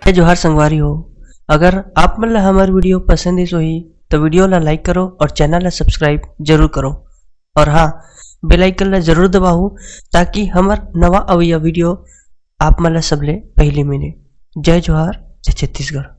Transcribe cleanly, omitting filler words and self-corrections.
जय जोहार संगवारी हो। अगर आप मन ला हमार वीडियो पसंद है ही तो वीडियो ला लाइक करो और चैनल ला सब्सक्राइब जरूर करो। और हाँ, बेल आइकन ला जरूर दबाओ ताकि हमार नवा अवैया वीडियो आप मन ला सबले पहले मिले। जय जोहार, जय छत्तीसगढ़।